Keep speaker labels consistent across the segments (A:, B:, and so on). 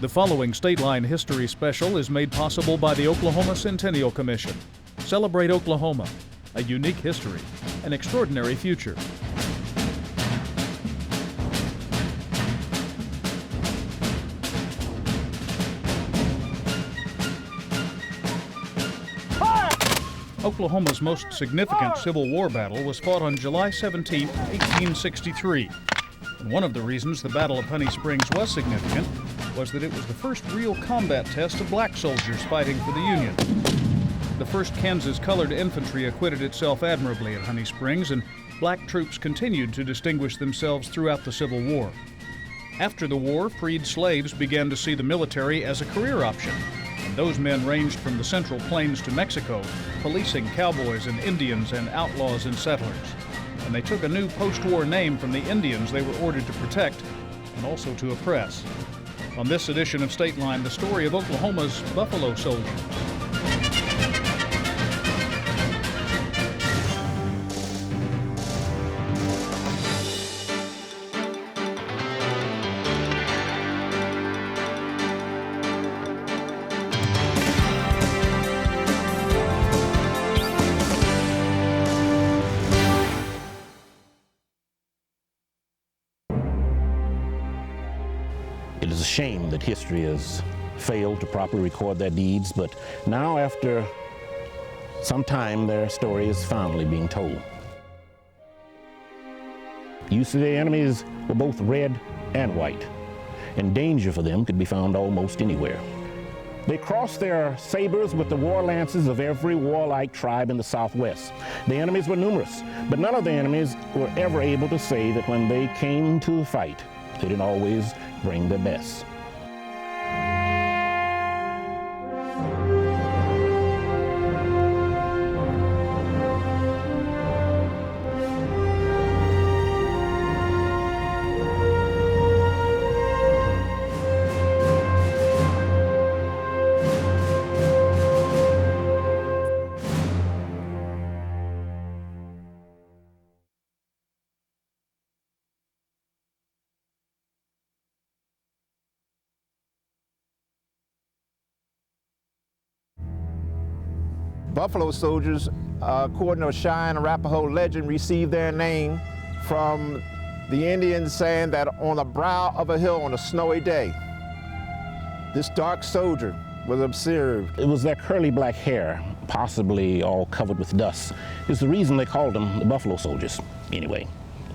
A: The following Stateline History Special is made possible by the Oklahoma Centennial Commission. Celebrate Oklahoma, a unique history, an extraordinary future. Oklahoma's most significant Civil War battle was fought on July 17, 1863. And one of the reasons the Battle of Honey Springs was significant was that it was the first real combat test of black soldiers fighting for the Union. The 1st Kansas Colored Infantry acquitted itself admirably at Honey Springs, and black troops continued to distinguish themselves throughout the Civil War. After the war, freed slaves began to see the military as a career option, and those men ranged from the Central Plains to Mexico, policing cowboys and Indians and outlaws and settlers. And they took a new post-war name from the Indians they were ordered to protect and also to oppress. On this edition of Stateline, the story of Oklahoma's Buffalo Soldier.
B: It is a shame that history has failed to properly record their deeds, but now after some time their story is finally being told. Use of their enemies were both red and white, and danger for them could be found almost anywhere. They crossed their sabers with the war lances of every warlike tribe in the Southwest. The enemies were numerous, but none of the enemies were ever able to say that when they came to the fight, they didn't always bring their best.
C: Buffalo soldiers, according to a Cheyenne Arapaho legend, received their name from the Indians saying that on the brow of a hill on a snowy day, this dark soldier was observed.
B: It was their curly black hair, possibly all covered with dust, is the reason they called them the Buffalo Soldiers. Anyway,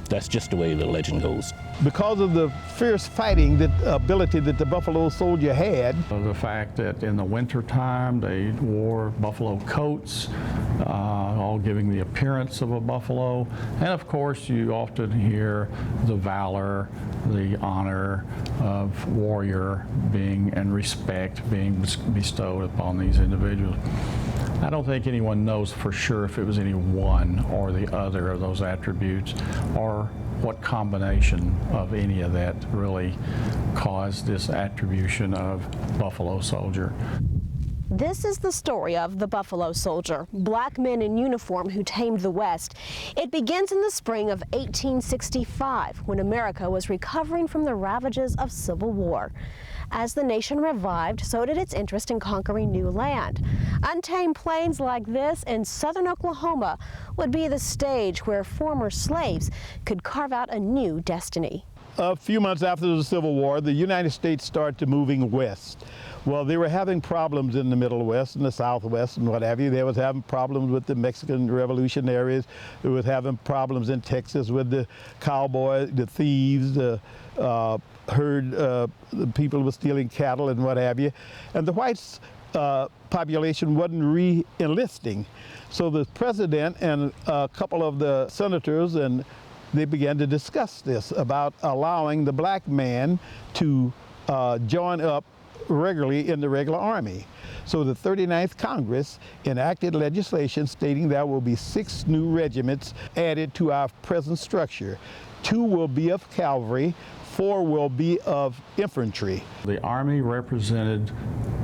B: that's just the way the legend goes.
D: Because of the fierce fighting ability that the Buffalo Soldier had.
E: The fact that in the winter time they wore buffalo coats, all giving the appearance of a buffalo. And of course you often hear the valor, the honor of warrior being, and respect being bestowed upon these individuals. I don't think anyone knows for sure if it was any one or the other of those attributes, or what combination of any of that really caused this attribution of Buffalo Soldier.
F: This is the story of the Buffalo Soldier, black men in uniform who tamed the West. It begins in the spring of 1865, when America was recovering from the ravages of Civil War. As the nation revived, so did its interest in conquering new land. Untamed plains like this in southern Oklahoma would be the stage where former slaves could carve out a new destiny.
D: A few months after the Civil War, the United States started moving west. Well, they were having problems in the Middle West and the Southwest and what have you. They was having problems with the Mexican revolutionaries. They was having problems in Texas with the cowboys, the thieves, the the people were stealing cattle and what have you. And the whites population wasn't re-enlisting. So the president and a couple of the senators, and they began to discuss this about allowing the black man to join up regularly in the regular army. So the 39th Congress enacted legislation stating there will be 6 new regiments added to our present structure. 2 will be of cavalry, 4 will be of infantry.
E: The Army represented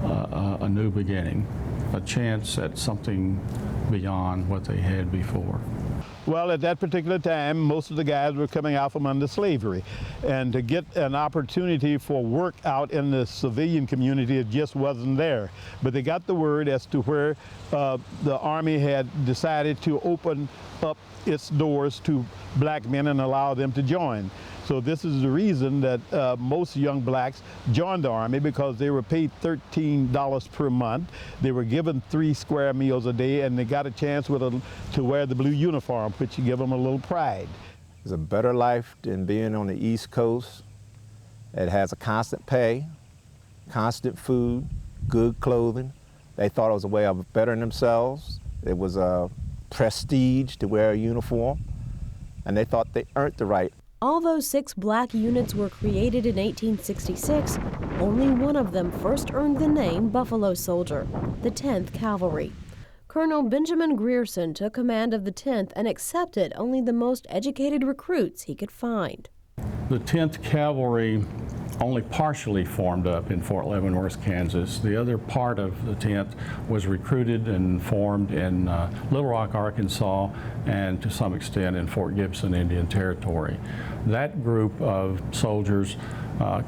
E: a new beginning, a chance at something beyond what they had before.
D: Well, at that particular time, most of the guys were coming out from under slavery. And to get an opportunity for work out in the civilian community, it just wasn't there. But they got the word as to where the Army had decided to open up its doors to black men and allow them to join. So this is the reason that most young blacks joined the Army, because they were paid $13 per month. They were given 3 square meals a day, and they got a chance to wear the blue uniform, which give them a little pride.
C: It's a better life than being on the East Coast. It has a constant pay, constant food, good clothing. They thought it was a way of bettering themselves. It was a prestige to wear a uniform, and they thought they earned the right.
F: Although 6 black units were created in 1866, only one of them first earned the name Buffalo Soldier, the 10th Cavalry. Colonel Benjamin Grierson took command of the 10th and accepted only the most educated recruits he could find.
E: The 10th Cavalry only partially formed up in Fort Leavenworth, Kansas. The other part of the 10th was recruited and formed in Little Rock, Arkansas, and to some extent in Fort Gibson, Indian Territory. That group of soldiers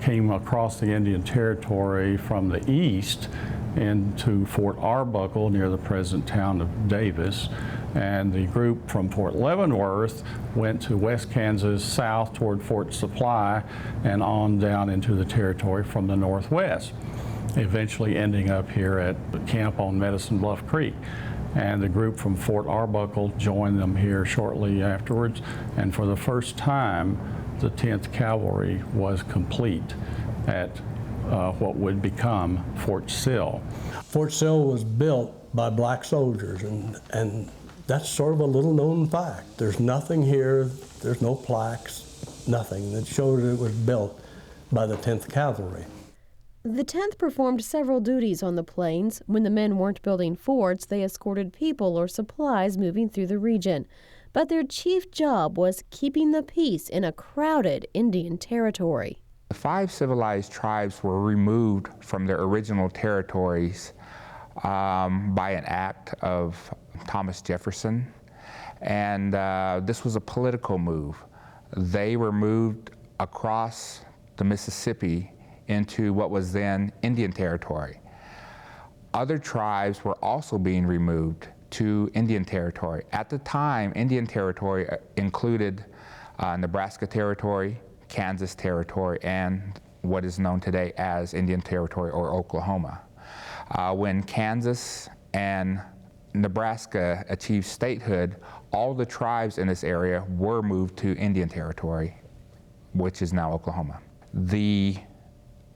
E: came across the Indian Territory from the east into Fort Arbuckle near the present town of Davis, and the group from Fort Leavenworth went to West Kansas, south toward Fort Supply, and on down into the territory from the northwest, eventually ending up here at the camp on Medicine Bluff Creek. And the group from Fort Arbuckle joined them here shortly afterwards, and for the first time the 10th Cavalry was complete at what would become Fort Sill.
G: Fort Sill was built by black soldiers, and that's sort of a little known fact. There's nothing here, there's no plaques, nothing that shows it was built by the 10th Cavalry.
F: The 10th performed several duties on the plains. When the men weren't building forts, they escorted people or supplies moving through the region. But their chief job was keeping the peace in a crowded Indian territory.
H: The 5 civilized tribes were removed from their original territories by an act of Thomas Jefferson, and this was a political move. They were moved across the Mississippi into what was then Indian Territory. Other tribes were also being removed to Indian Territory. At the time, Indian Territory included Nebraska Territory, Kansas Territory, and what is known today as Indian Territory or Oklahoma. When Kansas and Nebraska achieved statehood, all the tribes in this area were moved to Indian Territory, which is now Oklahoma. The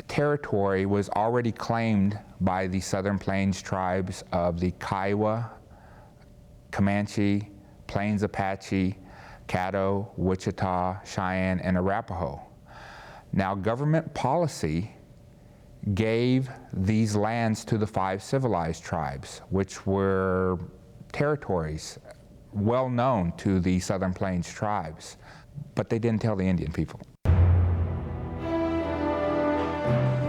H: territory was already claimed by the Southern Plains tribes of the Kiowa, Comanche, Plains Apache, Caddo, Wichita, Cheyenne, and Arapaho. Now, government policy gave these lands to the 5 civilized tribes, which were territories well known to the Southern Plains tribes, but they didn't tell the Indian people.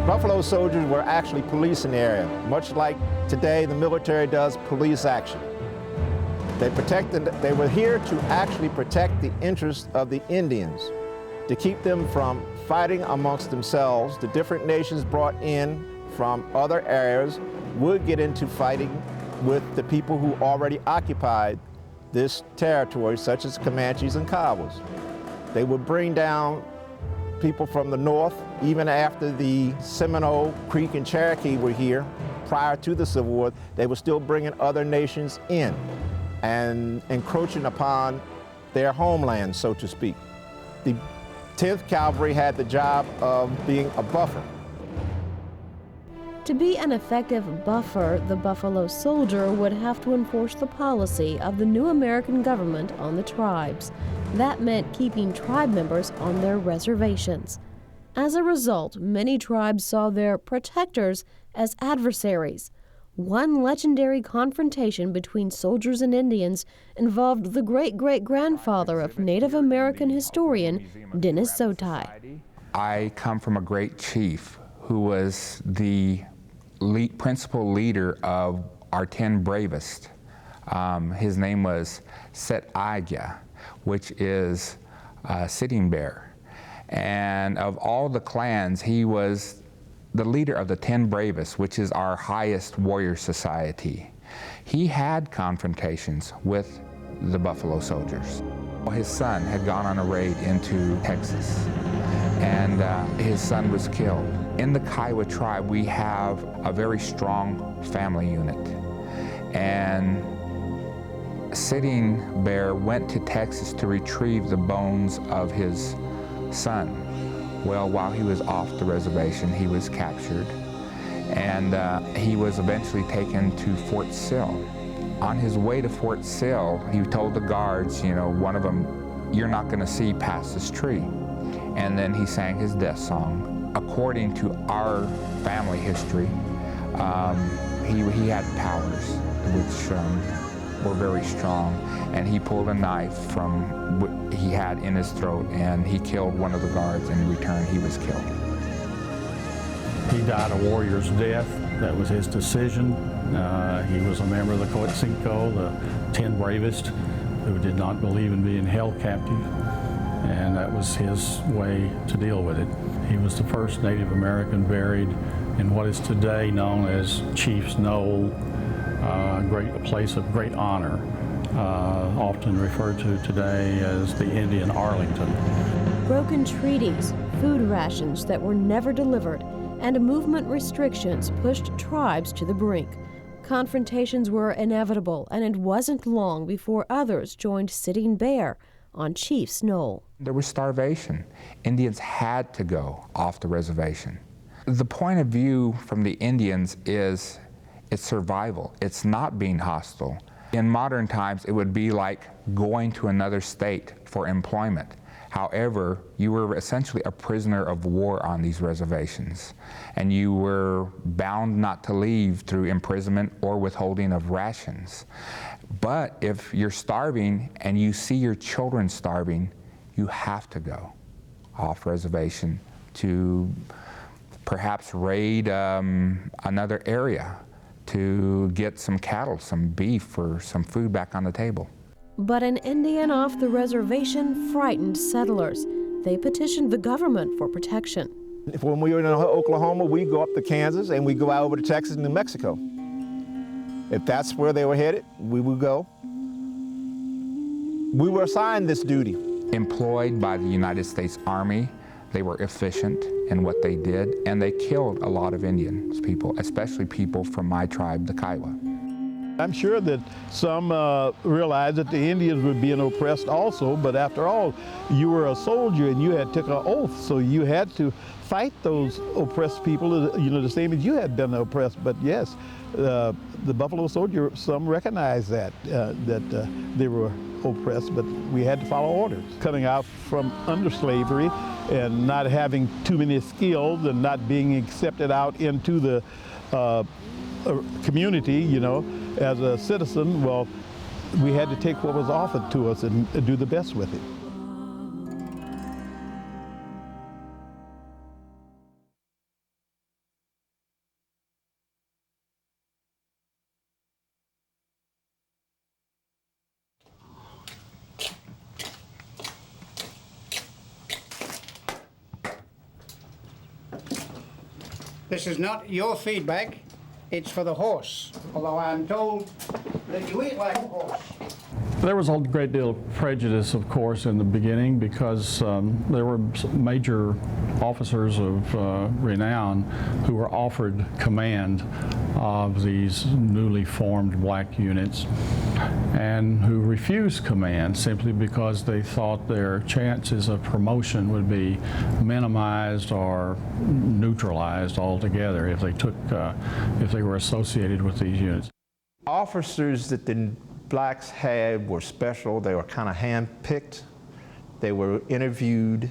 C: Buffalo soldiers were actually policing the area, much like today the military does police action. They were here to actually protect the interests of the Indians, to keep them from fighting amongst themselves. The different nations brought in from other areas would get into fighting with the people who already occupied this territory, such as Comanches and Kiowas. They would bring down people from the north, even after the Seminole, Creek, and Cherokee were here prior to the Civil War. They were still bringing other nations in and encroaching upon their homeland, so to speak. The 10th Cavalry had the job of being a buffer.
F: To be an effective buffer, the Buffalo Soldier would have to enforce the policy of the new American government on the tribes. That meant keeping tribe members on their reservations. As a result, many tribes saw their protectors as adversaries. One legendary confrontation between soldiers and Indians involved the great-great-grandfather of Native American historian Dennis Sotai.
H: I come from a great chief who was the principal leader of our 10 bravest. His name was Stateline. which is Sitting Bear. And of all the clans, he was the leader of the 10 Bravest, which is our highest warrior society. He had confrontations with the Buffalo Soldiers. His son had gone on a raid into Texas, and his son was killed. In the Kiowa tribe, we have a very strong family unit. And Sitting Bear went to Texas to retrieve the bones of his son. Well, while he was off the reservation, he was captured, and he was eventually taken to Fort Sill. On his way to Fort Sill, he told the guards, you know, one of them, "You're not going to see past this tree." And then he sang his death song. According to our family history, he had powers which were very strong, and he pulled a knife from what he had in his throat, and he killed one of the guards, and in return he was killed.
E: He died a warrior's death. That was his decision. He was a member of the Coatzinco, the 10 Bravest, who did not believe in being held captive, and that was his way to deal with it. He was the first Native American buried in what is today known as Chief's Knoll, a place of great honor, often referred to today as the Indian Arlington.
F: Broken treaties, food rations that were never delivered, and movement restrictions pushed tribes to the brink. Confrontations were inevitable, and it wasn't long before others joined Sitting Bear on Chief's Knoll.
H: There was starvation. Indians had to go off the reservation. The point of view from the Indians is it's survival. It's not being hostile. In modern times, it would be like going to another state for employment. However, you were essentially a prisoner of war on these reservations, and you were bound not to leave through imprisonment or withholding of rations. But if you're starving and you see your children starving, you have to go off reservation to perhaps raid another area to get some cattle, some beef, or some food back on the table.
F: But an Indian off the reservation frightened settlers. They petitioned the government for protection.
C: When we were in Oklahoma, we go up to Kansas and we go out over to Texas and New Mexico. If that's where they were headed, we would go. We were assigned this duty.
H: Employed by the United States Army, they were efficient in what they did, and they killed a lot of Indians people, especially people from my tribe, the Kiowa.
D: I'm sure that some realized that the Indians were being oppressed also, but after all, you were a soldier and you had took an oath, so you had to fight those oppressed people, you know, the same as you had been oppressed. But yes, the Buffalo Soldier, some recognized that, they were oppressed, but we had to follow orders. Coming out from under slavery and not having too many skills and not being accepted out into the community, you know, as a citizen, well, we had to take what was offered to us and do the best with it.
I: This is not your feedback, it's for the horse, although I'm told that you eat like a horse.
E: There was a great deal of prejudice, of course, in the beginning because there were major officers of renown who were offered command of these newly formed black units and who refused command simply because they thought their chances of promotion would be minimized or neutralized altogether if they were associated with these units.
C: Officers that the blacks had were special. They were kind of hand-picked. They were interviewed.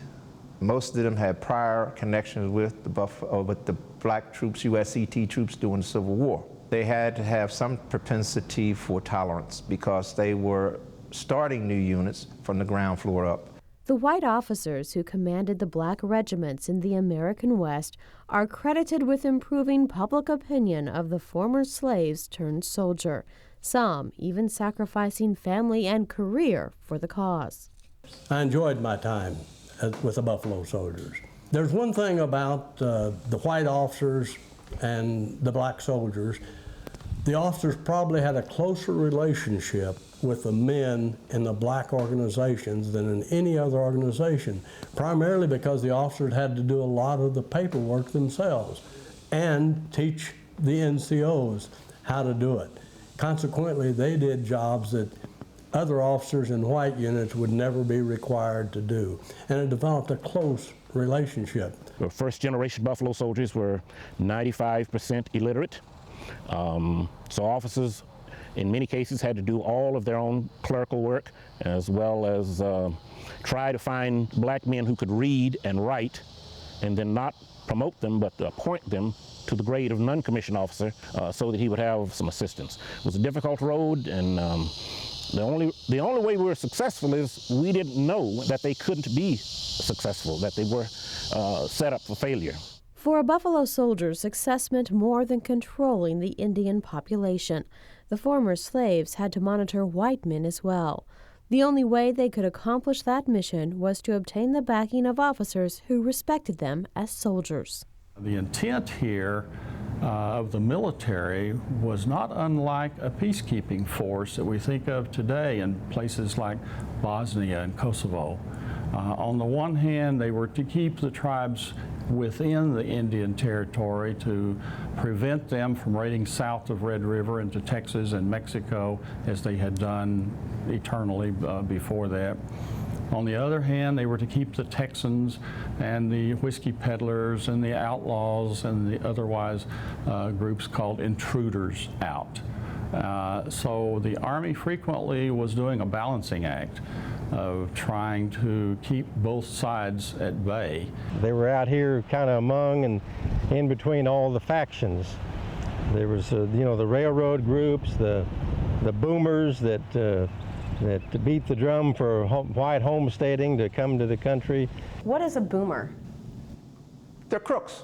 C: Most of them had prior connections with the black troops, USCT troops during the Civil War. They had to have some propensity for tolerance because they were starting new units from the ground floor up.
F: The white officers who commanded the black regiments in the American West are credited with improving public opinion of the former slaves turned soldier. some even sacrificing family and career for the cause.
G: I enjoyed my time with the Buffalo Soldiers. There's one thing about the white officers and the black soldiers. The officers probably had a closer relationship with the men in the black organizations than in any other organization, primarily because the officers had to do a lot of the paperwork themselves and teach the NCOs how to do it. Consequently, they did jobs that other officers in white units would never be required to do, and it developed a close relationship.
B: The first generation Buffalo Soldiers were 95% illiterate. So officers, in many cases, had to do all of their own clerical work, as well as try to find black men who could read and write, and then not promote them, but appoint them to the grade of non-commissioned officer so that he would have some assistance. It was a difficult road, and the only way we were successful is we didn't know that they couldn't be successful, that they were set up for failure.
F: For a Buffalo soldier, success meant more than controlling the Indian population. The former slaves had to monitor white men as well. The only way they could accomplish that mission was to obtain the backing of officers who respected them as soldiers.
E: The intent here of the military was not unlike a peacekeeping force that we think of today in places like Bosnia and Kosovo. On the one hand, they were to keep the tribes within the Indian Territory to prevent them from raiding south of Red River into Texas and Mexico as they had done eternally before that. On the other hand, they were to keep the Texans and the whiskey peddlers and the outlaws and the otherwise groups called intruders out. So the Army frequently was doing a balancing act of trying to keep both sides at bay.
J: They were out here kind of among and in between all the factions. There was, the railroad groups, the boomers that beat the drum for white homesteading to come to the country.
F: What is a boomer?
C: They're crooks.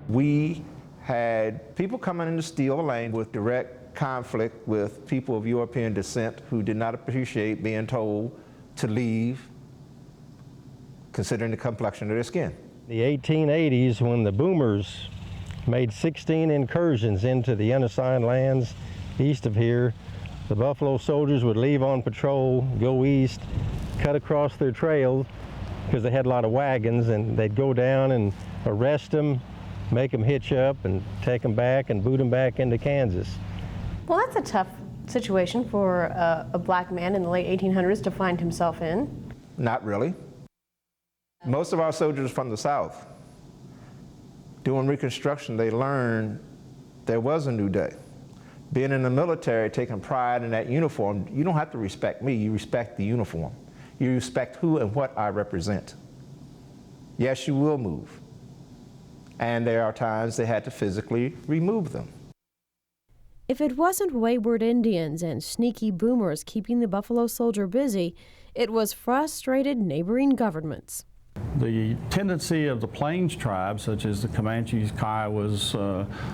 C: We had people coming in to steal the land with direct conflict with people of European descent who did not appreciate being told to leave, considering the complexion of their skin.
J: The 1880s, when the boomers made 16 incursions into the unassigned lands east of here, the Buffalo Soldiers would leave on patrol, go east, cut across their trails, because they had a lot of wagons, and they'd go down and arrest them, make them hitch up and take them back and boot them back into Kansas.
F: Well, that's a tough situation for a black man in the late 1800s to find himself in.
C: Not really. Most of our soldiers from the South, doing Reconstruction, they learned there was a new day. Being in the military, taking pride in that uniform, you don't have to respect me, you respect the uniform. You respect who and what I represent. Yes, you will move. And there are times they had to physically remove them.
F: If it wasn't wayward Indians and sneaky boomers keeping the Buffalo Soldier busy, it was frustrated neighboring governments.
E: The tendency of the Plains tribes, such as the Comanches, Kiowas,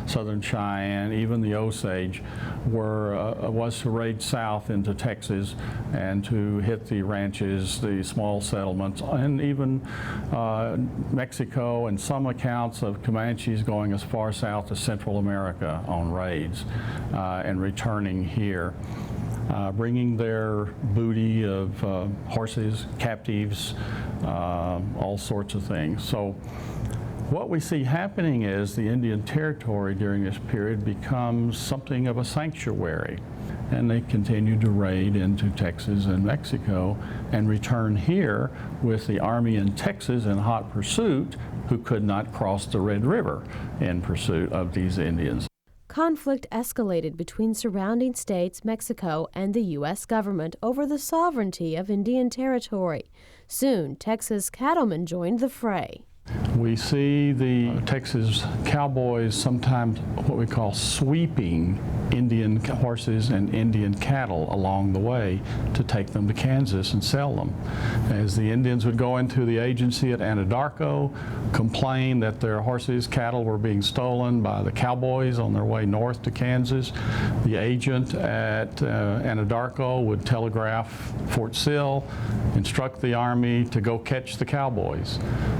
E: Southern Cheyenne, even the Osage, was to raid south into Texas and to hit the ranches, the small settlements, and even Mexico, and some accounts of Comanches going as far south as Central America on raids and returning here. Bringing their booty of horses, captives, all sorts of things. So what we see happening is the Indian Territory during this period becomes something of a sanctuary. And they continue to raid into Texas and Mexico and return here with the Army in Texas in hot pursuit, who could not cross the Red River in pursuit of these Indians.
F: Conflict escalated between surrounding states, Mexico, and the U.S. government over the sovereignty of Indian Territory. Soon, Texas cattlemen joined the fray.
E: We see the Texas cowboys sometimes what we call sweeping Indian horses and Indian cattle along the way to take them to Kansas and sell them. As the Indians would go into the agency at Anadarko, complain that their horses, cattle were being stolen by the cowboys on their way north to Kansas, the agent at Anadarko would telegraph Fort Sill, instruct the Army to go catch the cowboys.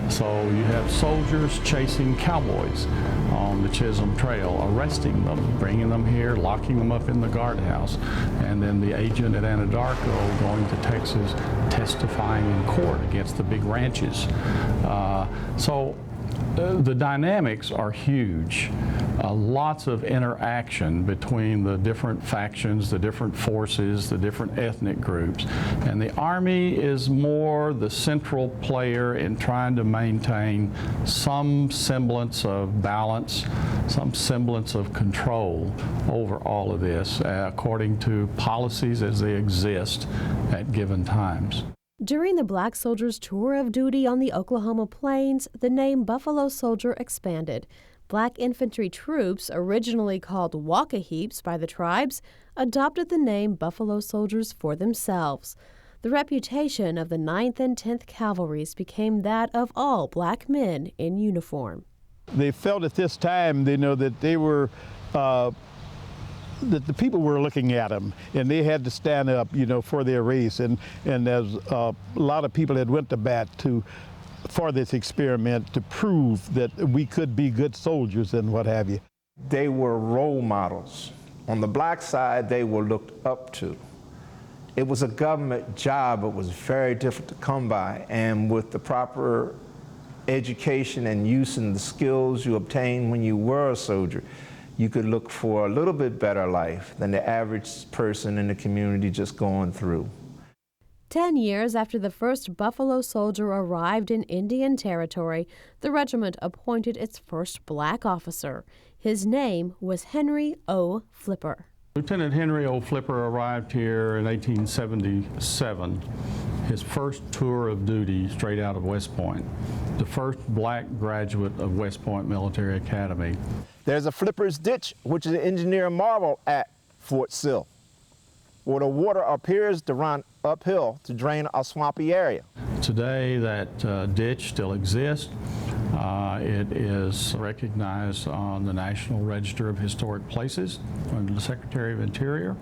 E: So you have soldiers chasing cowboys on the Chisholm Trail, arresting them, bringing them here, locking them up in the guardhouse, and then the agent at Anadarko going to Texas testifying in court against the big ranches. The dynamics are huge. Lots of interaction between the different factions, the different forces, the different ethnic groups. And the Army is more the central player in trying to maintain some semblance of balance, some semblance of control over all of this, according to policies as they exist at given times.
F: During the black soldiers' tour of duty on the Oklahoma plains, the name Buffalo Soldier expanded. Black infantry troops, originally called Wakaheeps by the tribes, adopted the name Buffalo Soldiers for themselves. The reputation of the 9th and 10th Cavalries became that of all black men in uniform.
D: They felt at this time, that they were that the people were looking at them, and they had to stand up, for their race. And as a lot of people had went to bat for this experiment to prove that we could be good soldiers and what have you.
C: They were role models. On the black side, they were looked up to. It was a government job. It was very difficult to come by, and with the proper education and use and the skills you obtained when you were a soldier, you could look for a little bit better life than the average person in the community just going through.
F: 10 years after the first Buffalo Soldier arrived in Indian Territory, the regiment appointed its first black officer. His name was Henry O. Flipper.
E: Lieutenant Henry O. Flipper arrived here in 1877, his first tour of duty straight out of West Point, the first black graduate of West Point Military Academy.
C: There's a Flipper's Ditch, which is an engineer marvel at Fort Sill, where the water appears to run uphill to drain a swampy area.
E: Today that ditch still exists. It is recognized on the National Register of Historic Places under the Secretary of Interior.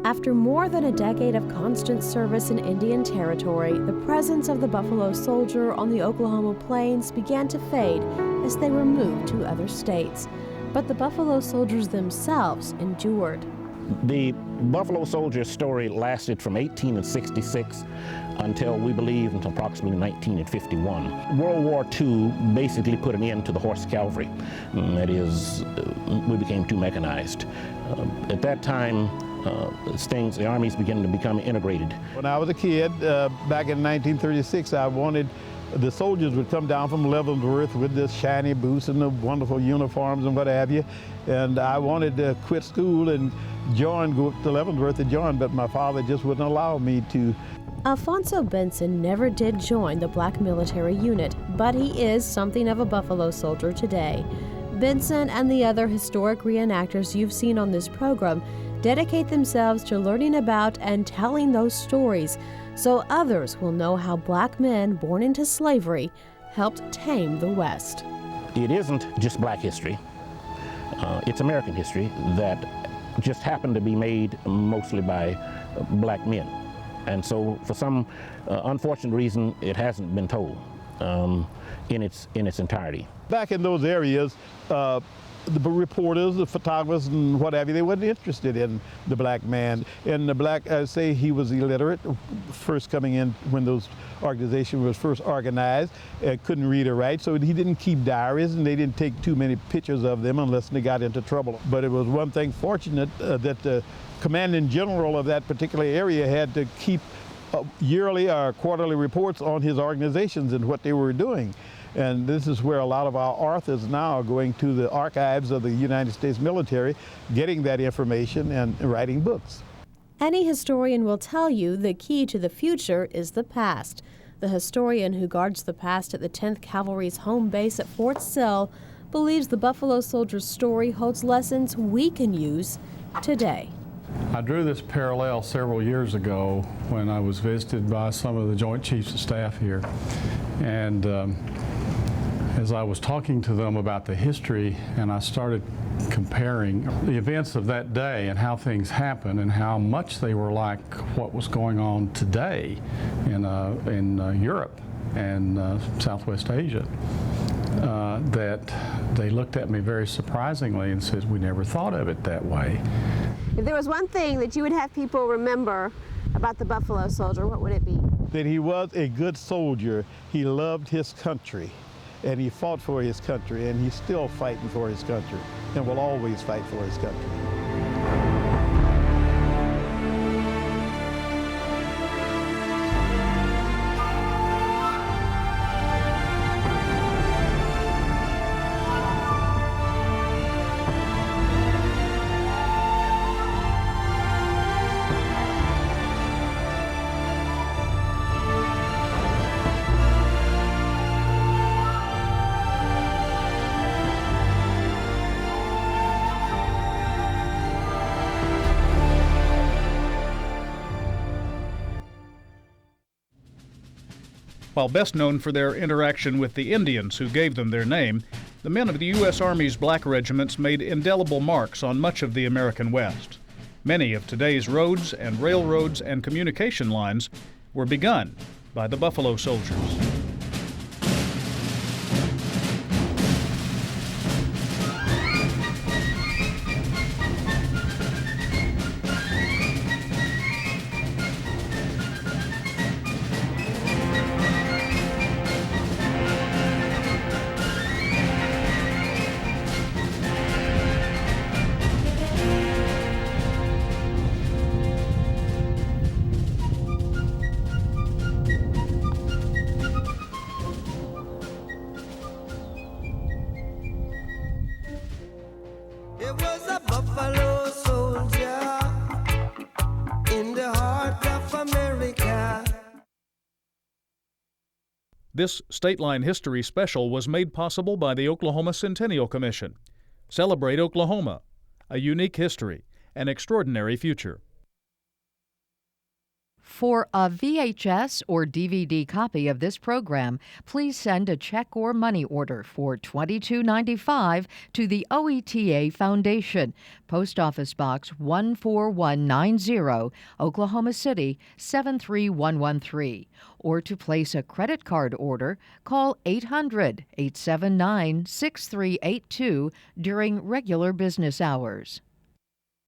F: After more than a decade of constant service in Indian Territory, the presence of the Buffalo Soldier on the Oklahoma plains began to fade as they were moved to other states. But the Buffalo Soldiers themselves endured.
B: The Buffalo Soldier story lasted from 1866 until, we believe, until approximately 1951. World War II basically put an end to the horse cavalry. That is, we became too mechanized. At that time, the armies began to become integrated.
D: When I was a kid, back in 1936, I wanted the soldiers would come down from Leavenworth with the shiny boots and the wonderful uniforms and what have you. And I wanted to quit school and go up to Leavenworth to join, but my father just wouldn't allow me to.
F: Alfonso Benson never did join the black military unit, but he is something of a Buffalo Soldier today. Benson and the other historic reenactors you've seen on this program dedicate themselves to learning about and telling those stories so others will know how black men born into slavery helped tame the West.
B: It isn't just black history. It's American history that just happened to be made mostly by black men. And so for some unfortunate reason, it hasn't been told in its entirety.
D: Back in those areas, the reporters, the photographers, and what have you, they weren't interested in the black man. And the black, say he was illiterate, first coming in when those organizations was first organized, couldn't read or write, so he didn't keep diaries, and they didn't take too many pictures of them unless they got into trouble. But it was one thing fortunate that the commanding general of that particular area had to keep yearly or quarterly reports on his organizations and what they were doing. And this is where a lot of our authors now are going to the archives of the United States military, getting that information and writing books.
F: Any historian will tell you the key to the future is the past. The historian who guards the past at the 10th Cavalry's home base at Fort Sill believes the Buffalo Soldier's story holds lessons we can use today.
E: I drew this parallel several years ago when I was visited by some of the Joint Chiefs of Staff here. And as I was talking to them about the history, and I started comparing the events of that day and how things happened and how much they were like what was going on today in Europe and Southwest Asia, that they looked at me very surprisingly and said, "We never thought of it that way."
F: If there was one thing that you would have people remember about the Buffalo Soldier, what would it be?
D: That he was a good soldier. He loved his country, and he fought for his country, and he's still fighting for his country, and will always fight for his country.
A: While best known for their interaction with the Indians who gave them their name, the men of the U.S. Army's black regiments made indelible marks on much of the American West. Many of today's roads and railroads and communication lines were begun by the Buffalo Soldiers.
K: It was a Buffalo Soldier in the heart of America.
A: This Stateline History Special was made possible by the Oklahoma Centennial Commission. Celebrate Oklahoma, a unique history, an extraordinary future.
L: For a VHS or DVD copy of this program, please send a check or money order for $22.95 to the OETA Foundation, Post Office Box 14190, Oklahoma City 73113. Or to place a credit card order, call 800-879-6382 during regular business hours.